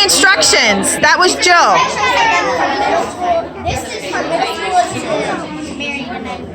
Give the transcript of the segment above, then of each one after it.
instructions. That was Jill. This is from middle school to married and then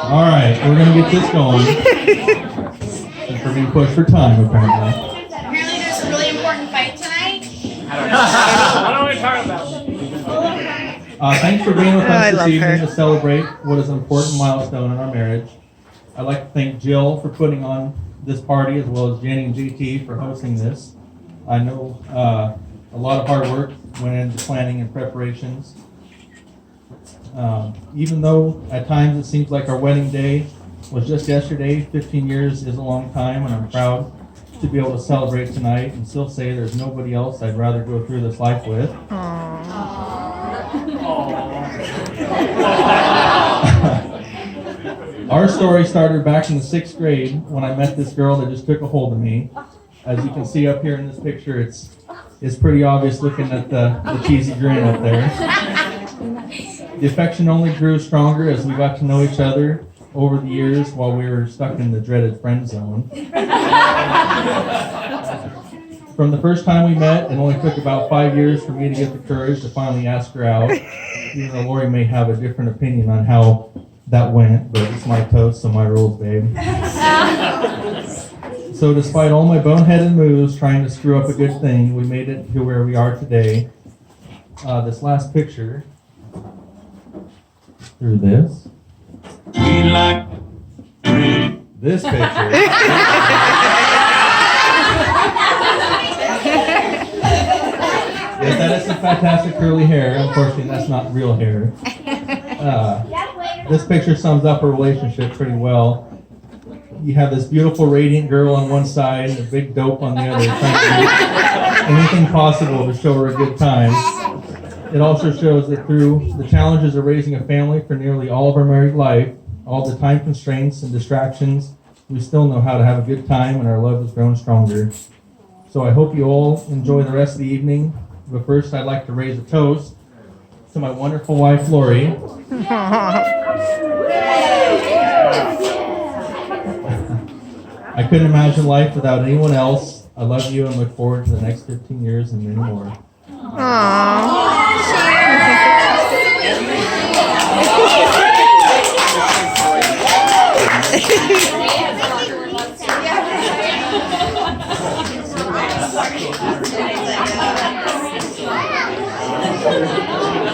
All right, we're going to get this going. Since we're being pushed for time, apparently. Apparently there's a really important fight tonight. I don't want to talk about it. Thanks for being with I us this love evening her. to celebrate what is an important milestone in our marriage. I'd like to thank Jill for putting on this party, as well as Jenny and JT for hosting this. I know a lot of hard work went into planning and preparations. Even though at times it seems like our wedding day was just yesterday, 15 years is a long time, and I'm proud to be able to celebrate tonight and still say there's nobody else I'd rather go through this life with. Our story started back in the 6th grade when I met this girl that just took a hold of me. As you can see up here in this picture, it's pretty obvious looking at the cheesy grin up there. The affection only grew stronger as we got to know each other over the years while we were stuck in the dreaded friend zone. From the first time we met, it only took about 5 years for me to get the courage to finally ask her out. Even though Lori may have a different opinion on how that went, but it's my toast, so my rules, babe. So despite all my boneheaded moves trying to screw up a good thing, we made it to where we are today. This last picture, through this. This picture. Yes, that is some fantastic curly hair. Unfortunately, that's not real hair. This picture sums up our relationship pretty well. You have this beautiful, radiant girl on one side and a big dope on the other, trying to do anything possible to show her a good time. It also shows that through the challenges of raising a family for nearly all of our married life, all the time constraints and distractions, we still know how to have a good time, and our love has grown stronger. So I hope you all enjoy the rest of the evening. But first, I'd like to raise a toast to my wonderful wife, Lori. I couldn't imagine life without anyone else. I love you and look forward to the next 15 years and many more.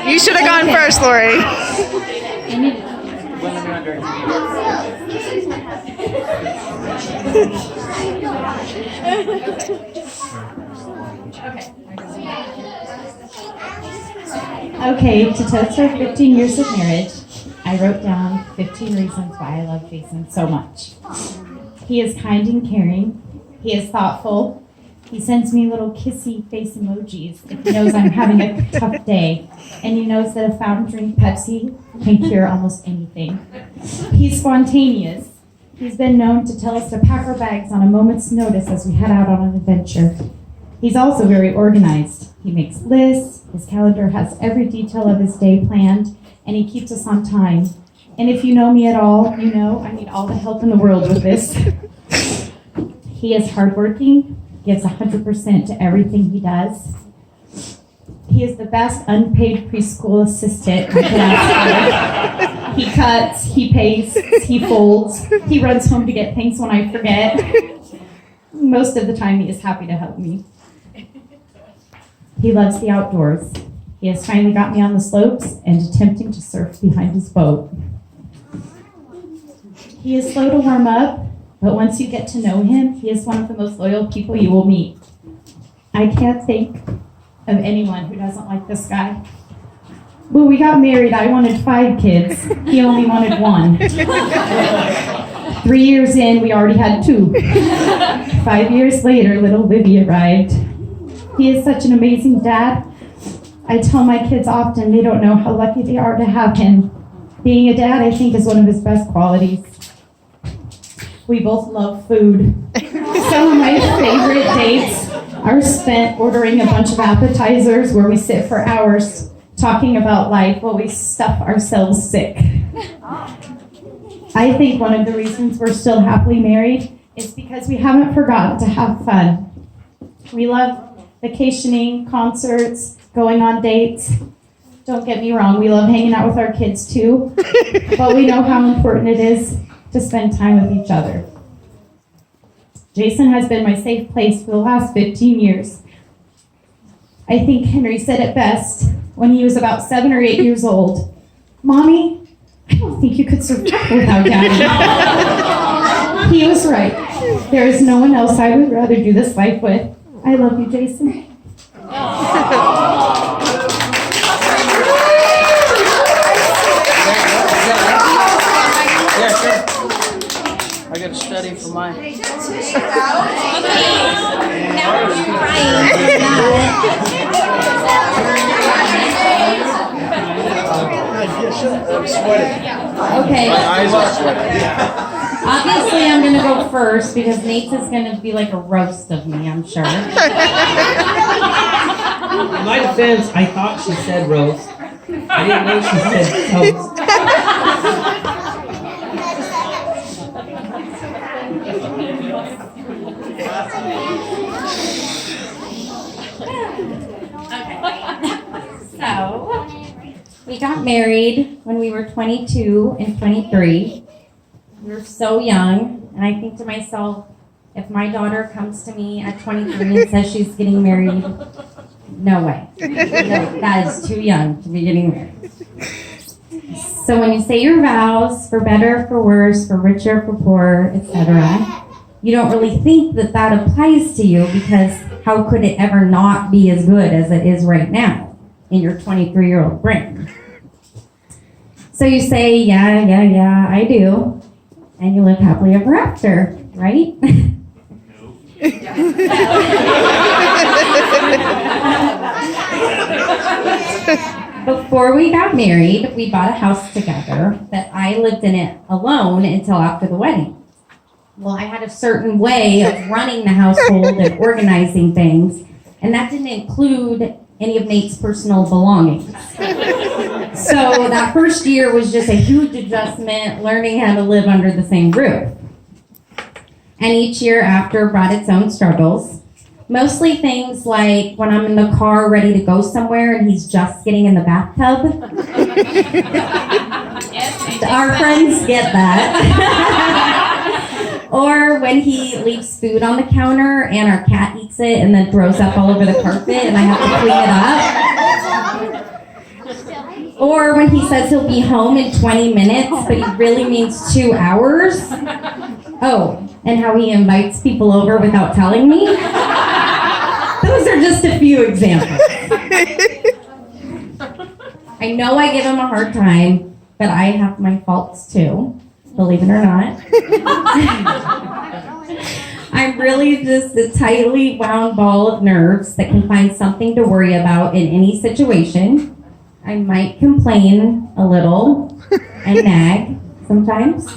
You should have gone first, Lori. Okay, to toast our 15 years of marriage, I wrote down 15 reasons why I love Jason so much. He is kind and caring. He is thoughtful. He sends me little kissy face emojis if he knows I'm having a tough day. And he knows that a fountain drink Pepsi can cure almost anything. He's spontaneous. He's been known to tell us to pack our bags on a moment's notice as we head out on an adventure. He's also very organized. He makes lists. His calendar has every detail of his day planned, and he keeps us on time. And if you know me at all, you know I need all the help in the world with this. He is hardworking, gives 100% to everything he does. He is the best unpaid preschool assistant I could ask for. He cuts, he pastes, he folds, he runs home to get things when I forget. Most of the time he is happy to help me. He loves the outdoors. He has finally got me on the slopes and attempting to surf behind his boat. He is slow to warm up, but once you get to know him, he is one of the most loyal people you will meet. I can't think of anyone who doesn't like this guy. When we got married, I wanted 5 kids. He only wanted 1. 3 years in, we already had 2. 5 years later, little Livy arrived. He is such an amazing dad. I tell my kids often they don't know how lucky they are to have him. Being a dad, I think, is one of his best qualities. We both love food. Some of my favorite dates are spent ordering a bunch of appetizers where we sit for hours talking about life while we stuff ourselves sick. I I think one of the reasons we're still happily married is because we haven't forgotten to have fun. We love vacationing, concerts, going on dates. Don't get me wrong, we love hanging out with our kids too, but we know how important it is to spend time with each other. Jason has been my safe place for the last 15 years. I think Henry said it best when he was about 7 or 8 years old. Mommy, I don't think you could survive without Daddy. He was right. There is no one else I would rather do this life with. I love you, Jason. I got to study for mine. Okay. My eyes are sweating. Obviously, I'm going to go first because Nate's is going to be like a roast of me, I'm sure. In my defense, I thought she said roast. I didn't know she said toast. So, we got married when we were 22 and 23. We were so young, and I think to myself, if my daughter comes to me at 23 and says she's getting married, no way. No, that is too young to be getting married. So when you say your vows, for better, for worse, for richer, for poorer, etc., you don't really think that that applies to you because how could it ever not be as good as it is right now in your 23-year-old brain? So you say, yeah, I do. And you live happily ever after, right? Before we got married, we bought a house together that I lived in it alone until after the wedding. Well, I had a certain way of running the household and organizing things, and that didn't include any of Nate's personal belongings. So that first year was just a huge adjustment, learning how to live under the same roof. And each year after brought its own struggles. Mostly things like when I'm in the car ready to go somewhere and he's just getting in the bathtub. Our friends get that. Or when he leaves food on the counter and our cat eats it and then throws up all over the carpet and I have to clean it up. Or when he says he'll be home in 20 minutes, but he really means 2 hours. Oh, and how he invites people over without telling me. Those are just a few examples. I know I give him a hard time, but I have my faults too, believe it or not. I'm really just a tightly wound ball of nerves that can find something to worry about in any situation. I might complain a little and nag sometimes.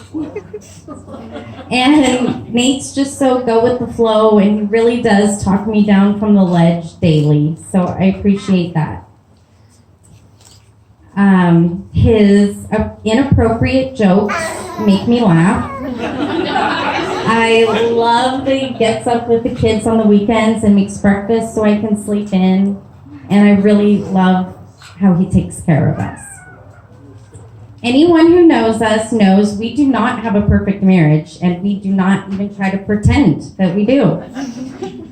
And Nate's just so go with the flow, and he really does talk me down from the ledge daily, so I appreciate that. His inappropriate jokes make me laugh. I love that he gets up with the kids on the weekends and makes breakfast so I can sleep in, and I really love how he takes care of us. Anyone who knows us knows we do not have a perfect marriage, and we do not even try to pretend that we do.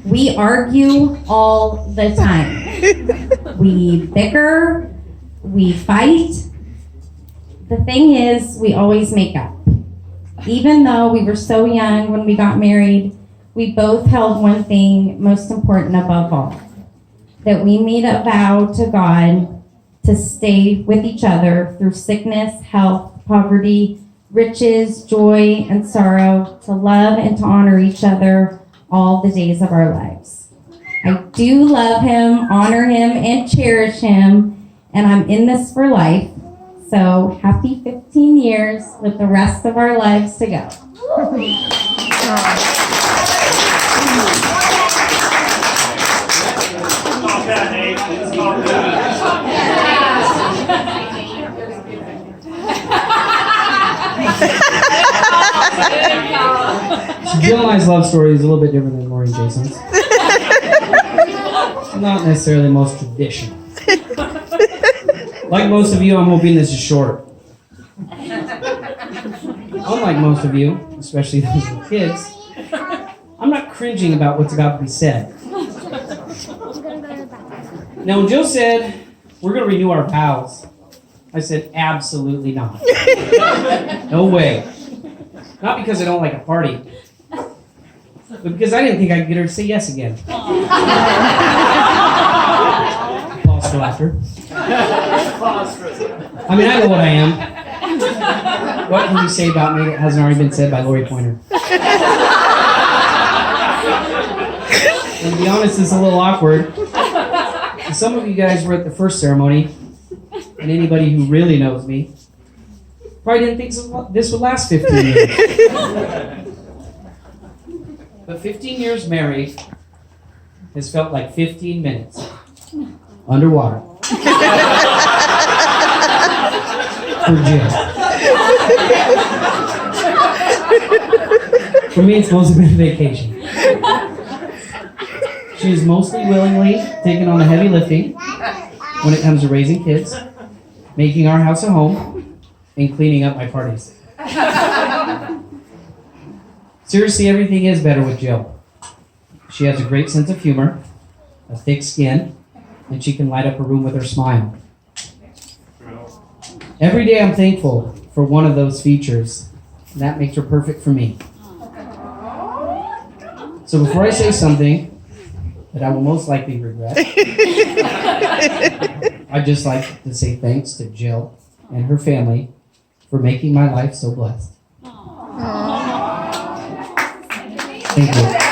We argue all the time. We bicker, we fight. The thing is, we always make up. Even though we were so young when we got married, we both held one thing most important above all, that we made a vow to God to stay with each other through sickness, health, poverty, riches, joy, and sorrow, to love and to honor each other all the days of our lives. I do love him, honor him, and cherish him, and I'm in this for life. So happy 15 years with the rest of our lives to go. Stop that, Nate. Stop that. Jill and I's love story is a little bit different than Lori and Jason's. Not necessarily the most traditional. Like most of you, I'm hoping this is short. Unlike most of you, especially those with kids, I'm not cringing about what's about to be said. Now, when Jill said, we're going to renew our vows, I said, absolutely not. No way. Not because I don't like a party, but because I didn't think I could get her to say yes again. Pause for laughter. I mean, I know what I am. What can you say about me that hasn't already been said by Lori Pointer? And to be honest, it's a little awkward. Some of you guys were at the first ceremony, and anybody who really knows me probably didn't think this would last 15 years. But 15 years married has felt like 15 minutes underwater. For Jill. For me, it's mostly been a vacation. She is mostly willingly taken on the heavy lifting when it comes to raising kids, making our house a home, and cleaning up my parties. Seriously, everything is better with Jill. She has a great sense of humor, a thick skin, and she can light up a room with her smile. Every day I'm thankful for one of those features, and that makes her perfect for me. So before I say something that I will most likely regret, I'd just like to say thanks to Jill and her family for making my life so blessed. Thank you.